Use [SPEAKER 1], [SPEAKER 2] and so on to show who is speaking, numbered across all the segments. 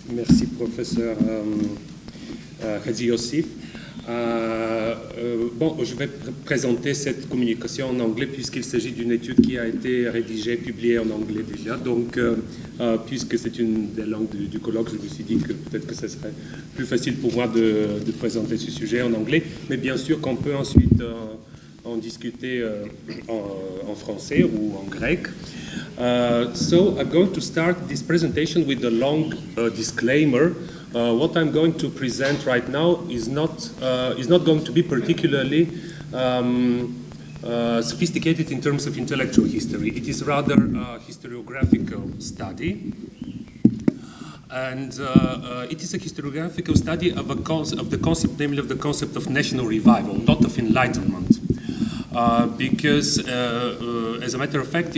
[SPEAKER 1] Merci, professeur Hadji Yossif. Bon, je vais présenter cette communication en anglais puisqu'il s'agit d'une étude qui a été rédigée, publiée en anglais déjà. Donc, puisque c'est une des langues du colloque, je me suis dit que peut-être que ce serait plus facile pour moi de présenter ce sujet en anglais. Mais bien sûr qu'on peut ensuite en discuter en français ou en grec. So I'm going to start this presentation with a long disclaimer. What I'm going to present right now is not going to be particularly sophisticated in terms of intellectual history. It is rather a historiographical study. And it is a historiographical study of the concept, namely of the concept of national revival, not of enlightenment. Because, as a matter of fact,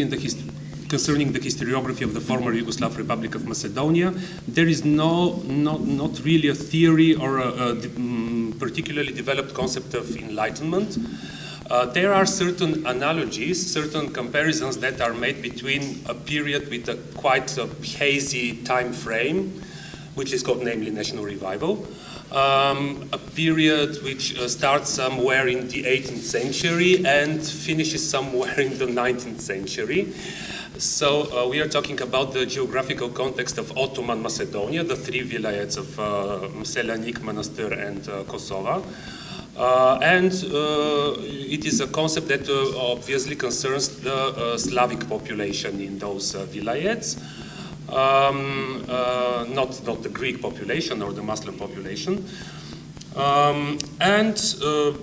[SPEAKER 1] concerning the historiography of the former Yugoslav Republic of Macedonia, there is not really a theory or a particularly developed concept of enlightenment. There are certain analogies, certain comparisons that are made between a period with a quite hazy time frame, which is called namely national revival, a period which starts somewhere in the 18th century and finishes somewhere in the 19th century. So we are talking about the geographical context of Ottoman Macedonia, the three vilayets of Selanik, Manastir, and Kosovo. And it is a concept that obviously concerns the Slavic population in those vilayets, not the Greek population or the Muslim population.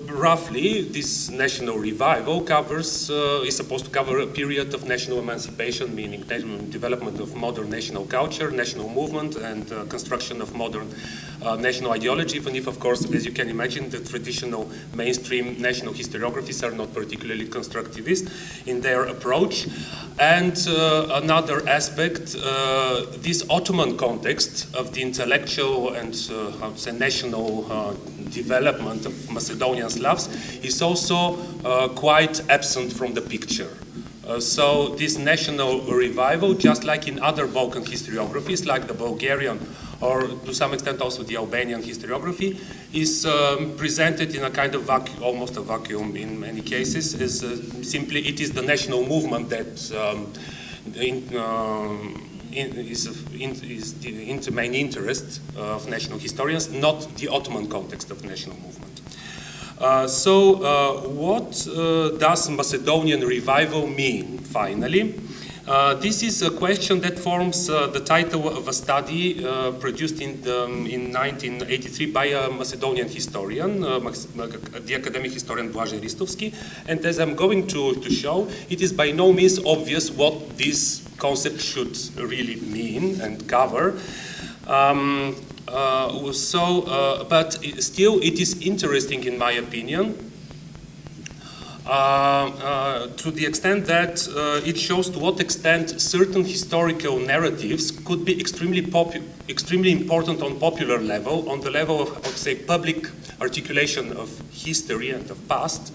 [SPEAKER 1] Roughly, this national revival is supposed to cover a period of national emancipation, meaning development of modern national culture, national movement, and construction of modern national ideology, even if, of course, as you can imagine, the traditional mainstream national historiographies are not particularly constructivist in their approach. And another aspect, this Ottoman context of the intellectual and how to say national development of Macedonian Slavs is also quite absent from the picture. So this national revival, just like in other Balkan historiographies, like the Bulgarian or to some extent also the Albanian historiography, is presented in a kind of vacuum, almost a vacuum in many cases, as simply it is the national movement that is the main interest of national historians, not the Ottoman context of national movement. What does Macedonian revival mean, finally? This is a question that forms the title of a study produced in 1983 by a Macedonian historian, the academic historian Blažej Ristovski. And as I'm going to show, it is by no means obvious what this concept should really mean and cover. But still it is interesting in my opinion to the extent that it shows to what extent certain historical narratives could be extremely important on popular level, on the level of, I would say, public articulation of history and of past,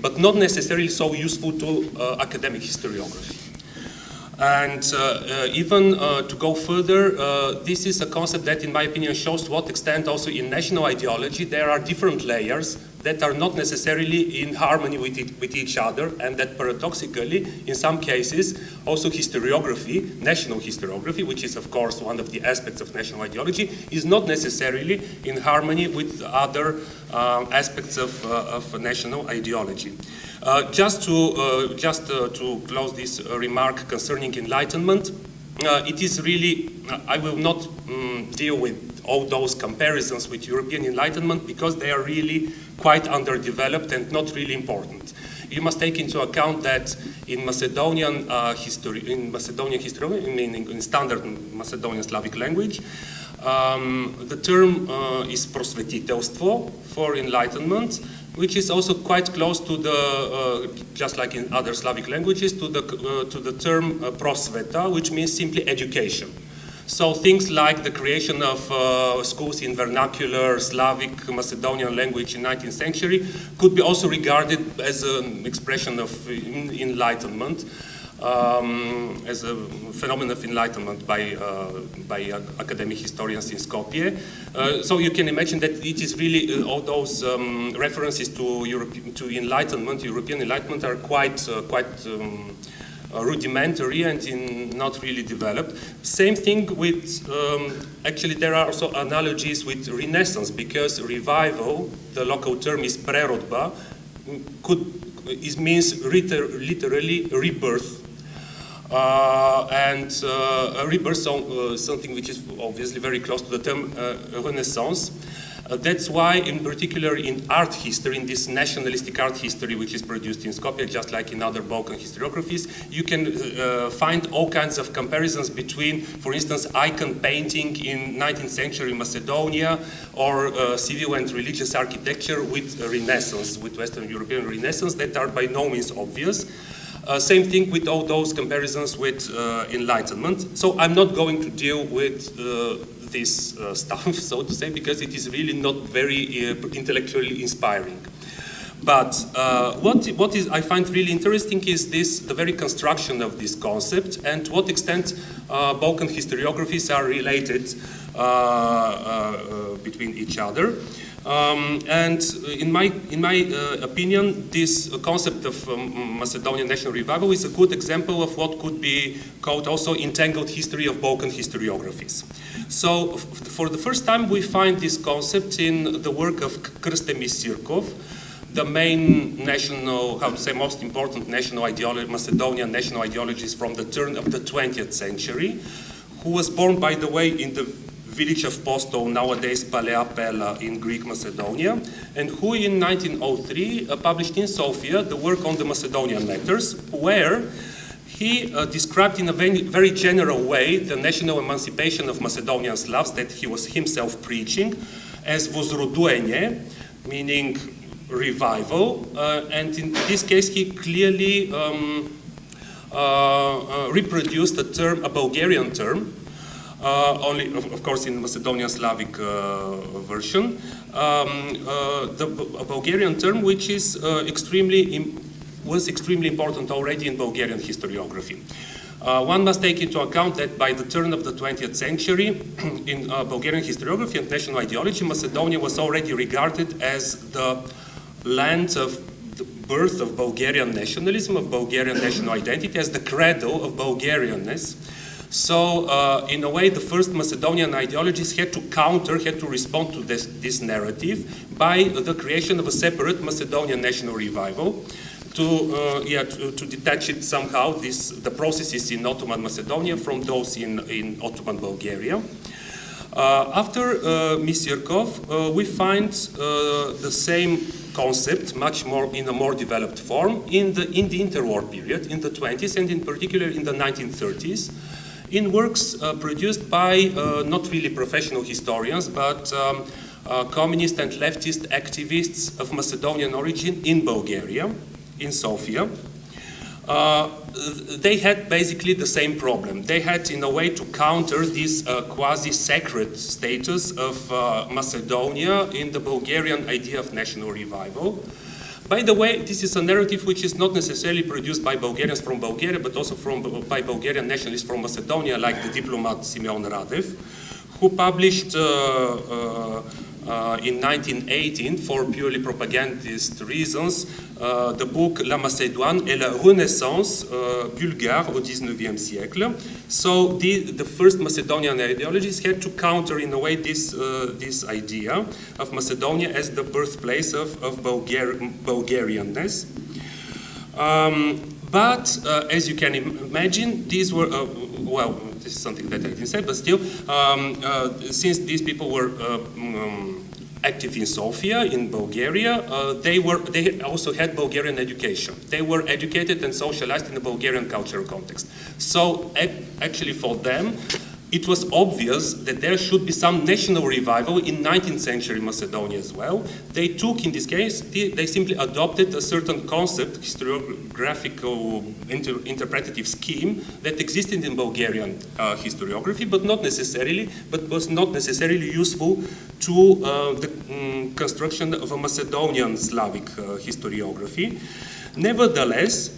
[SPEAKER 1] but not necessarily so useful to academic historiography. And even to go further, this is a concept that, in my opinion, shows to what extent also in national ideology there are different layers that are not necessarily in harmony with each other, and that paradoxically, in some cases, also historiography, national historiography, which is of course one of the aspects of national ideology, is not necessarily in harmony with other aspects of national ideology. Just to close this remark concerning enlightenment, it is really, I will not deal with all those comparisons with European enlightenment because they are really quite underdeveloped and not really important. You must take into account that in Macedonian history, meaning in standard Macedonian Slavic language, the term is prosvetitelstvo for enlightenment, which is also quite close to the, just like in other Slavic languages, to the term prosveta, which means simply education. So things like the creation of schools in vernacular Slavic Macedonian language in 19th century could be also regarded as an expression of enlightenment. as a phenomenon of enlightenment by academic historians in Skopje. So you can imagine that it is really all those references to enlightenment, European enlightenment, are quite rudimentary and not really developed. Same thing with, actually there are also analogies with Renaissance, because revival, the local term is prerodba, means literally rebirth. And rebirth, something which is obviously very close to the term Renaissance. That's why, in particular, in art history, in this nationalistic art history which is produced in Skopje, just like in other Balkan historiographies, you can find all kinds of comparisons between, for instance, icon painting in 19th century Macedonia, or civil and religious architecture with Renaissance, with Western European Renaissance, that are by no means obvious. Same thing with all those comparisons with Enlightenment. So I'm not going to deal with this stuff, so to say, because it is really not very intellectually inspiring. But what is I find really interesting is the very construction of this concept, and to what extent Balkan historiographies are related between each other. And in my opinion, this concept of Macedonian national revival is a good example of what could be called also entangled history of Balkan historiographies. So for the first time we find this concept in the work of Krste Misirkov, the main national, how to say, most important national ideology, Macedonian national ideologist from the turn of the 20th century, who was born, by the way, in the village of Posto, nowadays Palea Pela in Greek Macedonia, and who in 1903 published in Sofia the work on the Macedonian letters, where he described in a very general way the national emancipation of Macedonian Slavs that he was himself preaching as возродуение, meaning revival, and in this case he clearly reproduced a Bulgarian term, only of course in Macedonian Slavic version, the Bulgarian term which is was extremely important already in Bulgarian historiography. One must take into account that by the turn of the 20th century, in Bulgarian historiography and national ideology, Macedonia was already regarded as the land of the birth of Bulgarian nationalism, of Bulgarian national identity, as the cradle of Bulgarianness. So, in a way, the first Macedonian ideologies had to respond to this narrative by the creation of a separate Macedonian national revival, to detach it somehow, the processes in Ottoman Macedonia from those in Ottoman Bulgaria. After Misirkov, we find the same concept, much more in a more developed form, in the interwar period, in the 20s, and in particular in the 1930s, in works produced by not really professional historians, but communist and leftist activists of Macedonian origin in Bulgaria, in Sofia. They had basically the same problem. They had, in a way, to counter this quasi-sacred status of Macedonia in the Bulgarian idea of national revival. By the way, this is a narrative which is not necessarily produced by Bulgarians from Bulgaria, but also by Bulgarian nationalists from Macedonia, like the diplomat Simeon Radev, who published in 1918, for purely propagandist reasons, the book La Macédoine et la Renaissance bulgare au XIXe siècle. So the first Macedonian ideologies had to counter, in a way, this idea of Macedonia as the birthplace of Bulgarianness. But as you can imagine, these were, well, this is something that I didn't say, but still, since these people were active in Sofia, in Bulgaria, they also had Bulgarian education. They were educated and socialized in the Bulgarian cultural context. So actually for them, it was obvious that there should be some national revival in 19th century Macedonia as well. They took, in this case, they simply adopted a certain concept, historiographical interpretative scheme that existed in Bulgarian historiography, but was not necessarily useful to the construction of a Macedonian Slavic historiography. Nevertheless,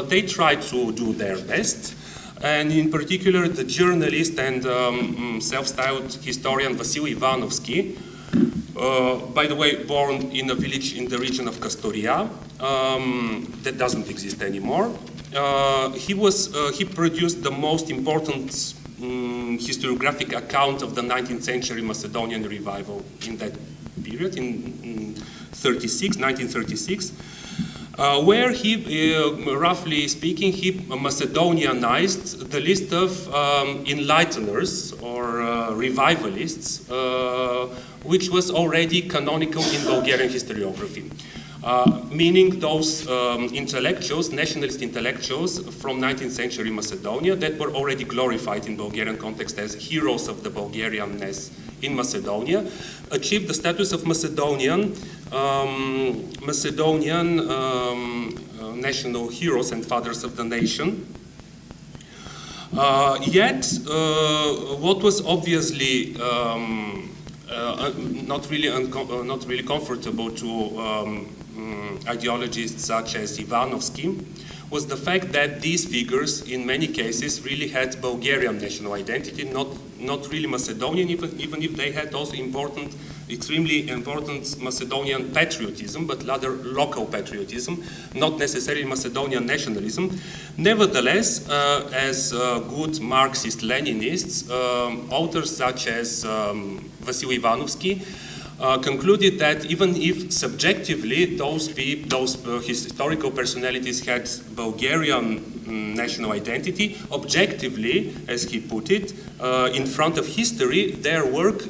[SPEAKER 1] they tried to do their best. And in particular, the journalist and self-styled historian Vasily Ivanovsky, by the way, born in a village in the region of Kastoria, that doesn't exist anymore. He produced the most important historiographic account of the 19th century Macedonian revival in that period, in 1936. Where he, roughly speaking, he Macedonianized the list of enlighteners or revivalists, which was already canonical in Bulgarian historiography. Meaning those intellectuals, nationalist intellectuals from 19th century Macedonia that were already glorified in Bulgarian context as heroes of the Bulgarianness in Macedonia, achieved the status of Macedonian national heroes and fathers of the nation. Yet, what was obviously not really comfortable to ideologists such as Ivanovsky was the fact that these figures, in many cases, really had Bulgarian national identity, not really Macedonian, even if they had also extremely important Macedonian patriotism, but rather local patriotism, not necessarily Macedonian nationalism. Nevertheless, as good Marxist-Leninists, authors such as Vasily Ivanovsky concluded that even if subjectively those historical personalities had Bulgarian national identity, objectively, as he put it, in front of history, their work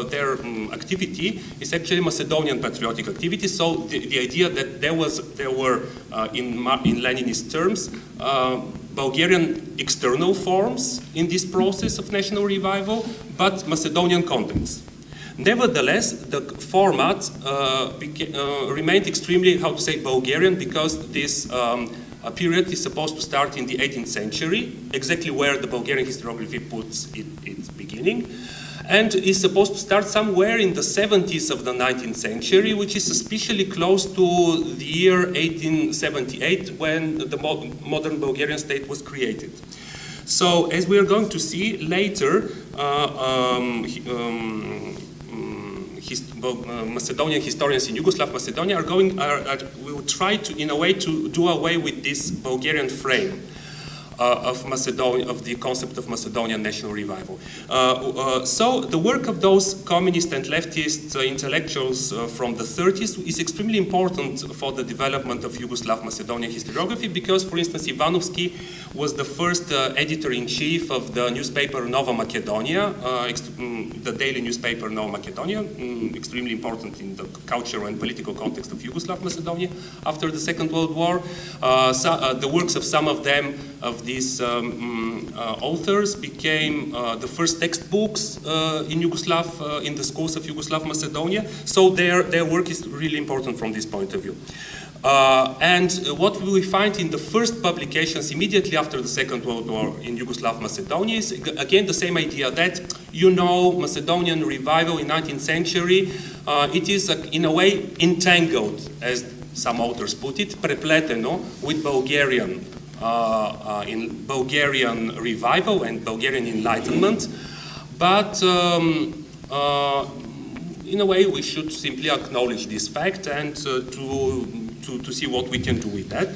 [SPEAKER 1] their activity is actually Macedonian patriotic activity. So the idea that there were in Leninist terms Bulgarian external forms in this process of national revival, but Macedonian contents. Nevertheless, the format remained extremely, Bulgarian, because this period is supposed to start in the 18th century, exactly where the Bulgarian historiography puts its beginning, and is supposed to start somewhere in the 70s of the 19th century, which is especially close to the year 1878, when the modern Bulgarian state was created. So, as we are going to see later, Macedonian historians in Yugoslav Macedonia will try to, in a way, to do away with this Bulgarian frame of the concept of Macedonian national revival. So the work of those communist and leftist intellectuals from the 30s is extremely important for the development of Yugoslav Macedonian historiography because, for instance, Ivanovsky was the first editor-in-chief of the newspaper Nova Macedonia, the daily newspaper Nova Macedonia, extremely important in the cultural and political context of Yugoslav Macedonia after the Second World War. The works of some of them, of these authors, became the first textbooks in Yugoslav, in the schools of Yugoslav Macedonia. So their work is really important from this point of view. And what we find in the first publications immediately after the Second World War in Yugoslav Macedonia is again the same idea that, Macedonian revival in 19th century, it is in a way entangled, as some authors put it, prepleteno, with Bulgarian revival and Bulgarian enlightenment. But in a way we should simply acknowledge this fact and to see what we can do with that.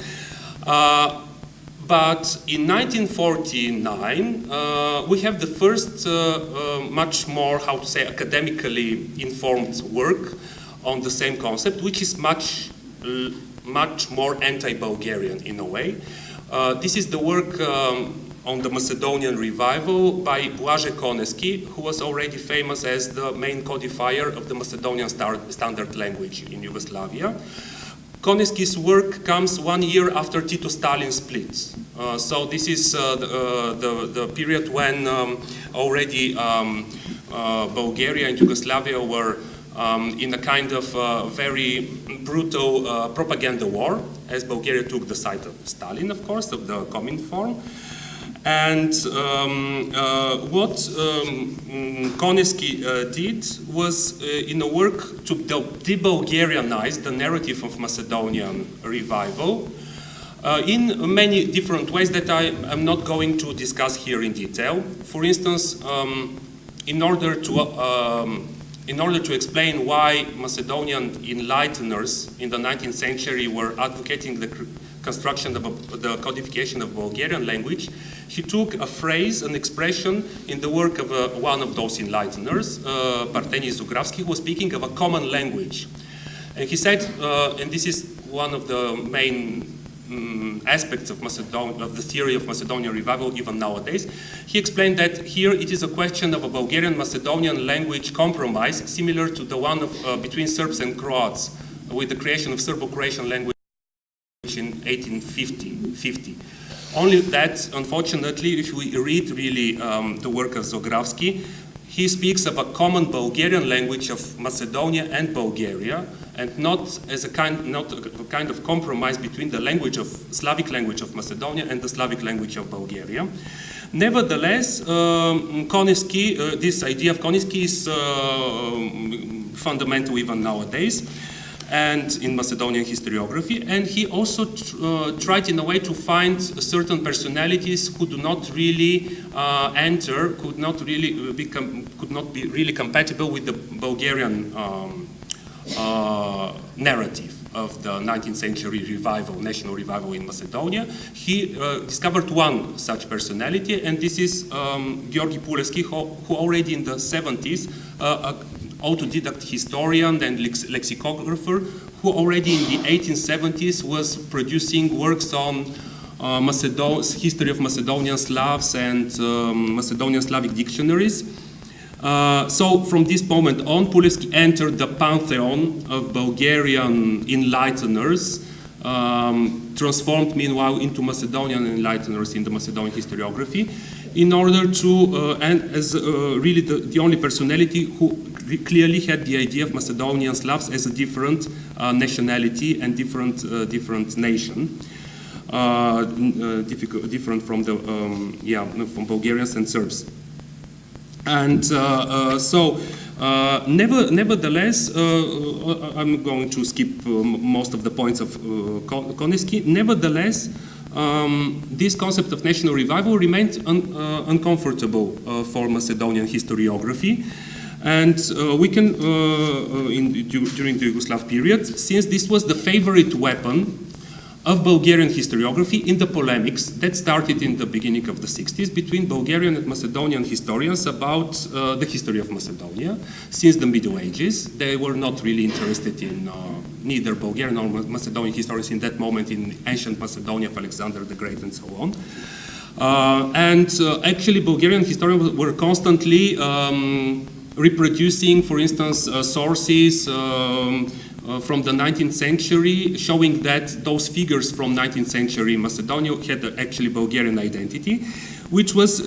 [SPEAKER 1] But in 1949, we have the first much more, academically informed work on the same concept, which is much more anti-Bulgarian in a way. This is the work on the Macedonian revival by Blaže Koneski, who was already famous as the main codifier of the Macedonian standard language in Yugoslavia. Koneski's work comes 1 year after Tito-Stalin split. So this is the period when already Bulgaria and Yugoslavia were in a kind of very brutal propaganda war, as Bulgaria took the side of Stalin, of course, of the Comintern. And what Koneski did was, in a work to de-Bulgarianize the narrative of Macedonian revival in many different ways that I am not going to discuss here in detail. For instance, in order to explain why Macedonian enlighteners in the 19th century were advocating the construction of the codification of Bulgarian language, he took a phrase, an expression in the work of one of those enlighteners, Partheni Zugravsky, who was speaking of a common language. And he said, and this is one of the main aspects of the theory of Macedonian revival even nowadays, he explained that here it is a question of a Bulgarian-Macedonian language compromise similar to the one between Serbs and Croats with the creation of Serbo-Croatian language in 1850. Only that, unfortunately, if we read really the work of Zugravsky, he speaks of a common Bulgarian language of Macedonia and Bulgaria, and not as a kind of compromise between the Slavic language of Macedonia and the Slavic language of Bulgaria. Nevertheless, Koneski, this idea of Koneski is fundamental even nowadays, and in Macedonian historiography, and he also tried in a way to find certain personalities who do not really could not be really compatible with the Bulgarian narrative of the 19th century revival, national revival in Macedonia. He discovered one such personality, and this is Georgi Pulevski, who already in the 70s, autodidact historian and lexicographer, who already in the 1870s was producing works on history of Macedonian Slavs and Macedonian Slavic dictionaries. So from this moment on, Pulevski entered the pantheon of Bulgarian enlighteners, transformed meanwhile into Macedonian enlighteners in the Macedonian historiography, in order to, and as really the only personality who clearly had the idea of Macedonian Slavs as a different nationality and different nation, different from the from Bulgarians and Serbs. And nevertheless, I'm going to skip most of the points of Koneski. Nevertheless, this concept of national revival remained uncomfortable for Macedonian historiography. And we can, during the Yugoslav period, since this was the favorite weapon of Bulgarian historiography in the polemics that started in the beginning of the 60s between Bulgarian and Macedonian historians about the history of Macedonia. Since the Middle Ages, they were not really interested in neither Bulgarian or Macedonian historians in that moment in ancient Macedonia of Alexander the Great and so on. Actually, Bulgarian historians were constantly reproducing, for instance, sources from the 19th century, showing that those figures from 19th century Macedonia had actually Bulgarian identity, which was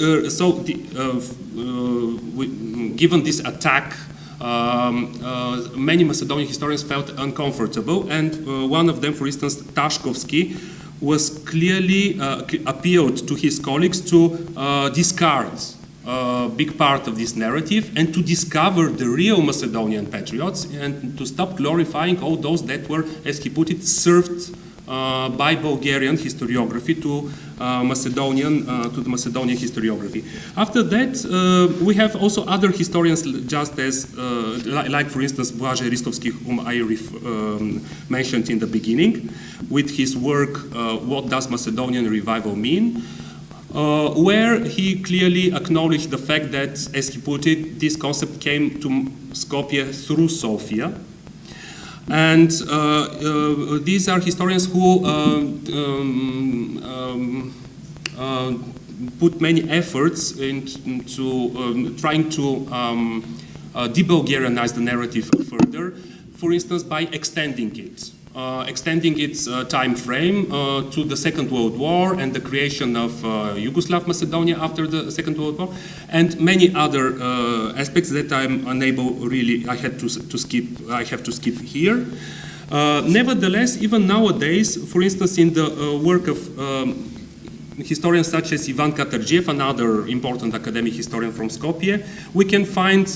[SPEAKER 1] given this attack, many Macedonian historians felt uncomfortable, and one of them, for instance, Tashkovsky, was clearly appealed to his colleagues to discard a big part of this narrative and to discover the real Macedonian patriots and to stop glorifying all those that were, as he put it, served by Bulgarian historiography to the Macedonian historiography. After that, we have also other historians, just as, like for instance, Blažej Ristovski, whom I mentioned in the beginning, with his work, What Does Macedonian Revival Mean? Where he clearly acknowledged the fact that, as he put it, this concept came to Skopje through Sofia. And these are historians who put many efforts into trying to de-Bulgarianize the narrative further, for instance, by extending it. extending its time frame to the Second World War and the creation of Yugoslav Macedonia after the Second World War, and many other aspects that I'm unable really, I have to skip here. Nevertheless, even nowadays, for instance, in the work of historians such as Ivan Katardziev, another important academic historian from Skopje, we can find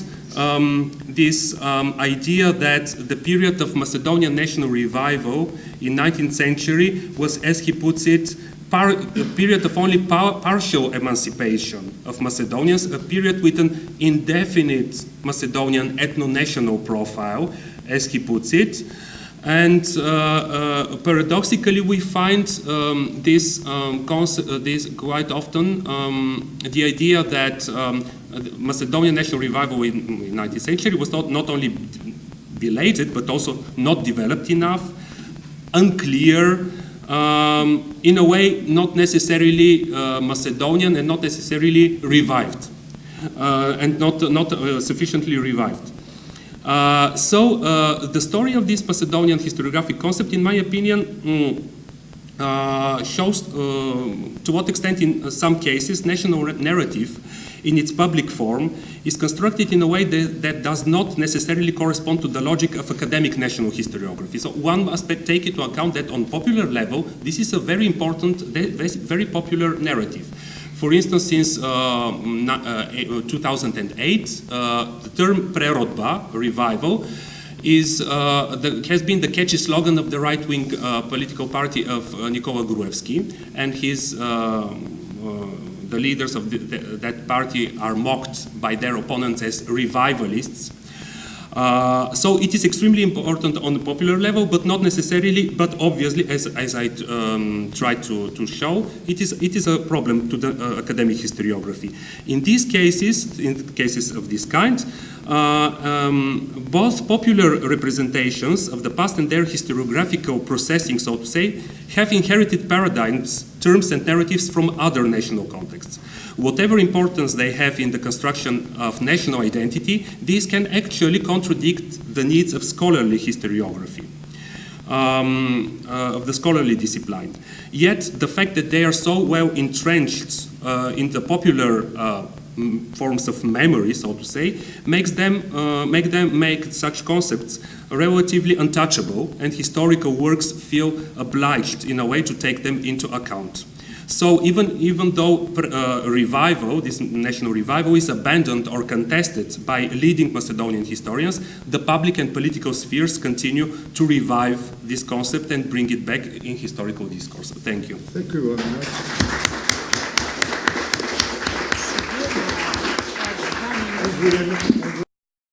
[SPEAKER 1] this idea that the period of Macedonian national revival in 19th century was, as he puts it, a period of only partial emancipation of Macedonians, a period with an indefinite Macedonian ethno-national profile, as he puts it. And paradoxically, we find this quite often, the idea that the Macedonian national revival in the 19th century was not only belated, but also not developed enough, unclear, in a way not necessarily Macedonian and not necessarily revived, and not sufficiently revived. The story of this Macedonian historiographic concept, in my opinion, shows to what extent in some cases national narrative in its public form is constructed in a way that does not necessarily correspond to the logic of academic national historiography. So one must take into account that on popular level, this is a very important, very popular narrative. For instance, since 2008, the term prerodba, revival, has been the catchy slogan of the right-wing political party of Nikola Gruevski, and the leaders of that party are mocked by their opponents as revivalists. So it is extremely important on the popular level, but not necessarily, but obviously, as I tried to show, it is a problem to the academic historiography. In these cases, in cases of this kind, both popular representations of the past and their historiographical processing, so to say, have inherited paradigms, terms, and narratives from other national contexts. Whatever importance they have in the construction of national identity, these can actually contradict the needs of scholarly historiography, of the scholarly discipline. Yet the fact that they are so well entrenched in the popular forms of memory, so to say, make such concepts relatively untouchable, and historical works feel obliged in a way to take them into account. So even though revival, this national revival, is abandoned or contested by leading Macedonian historians, the public and political spheres continue to revive this concept and bring it back in historical discourse. Thank you.
[SPEAKER 2] Thank you very much.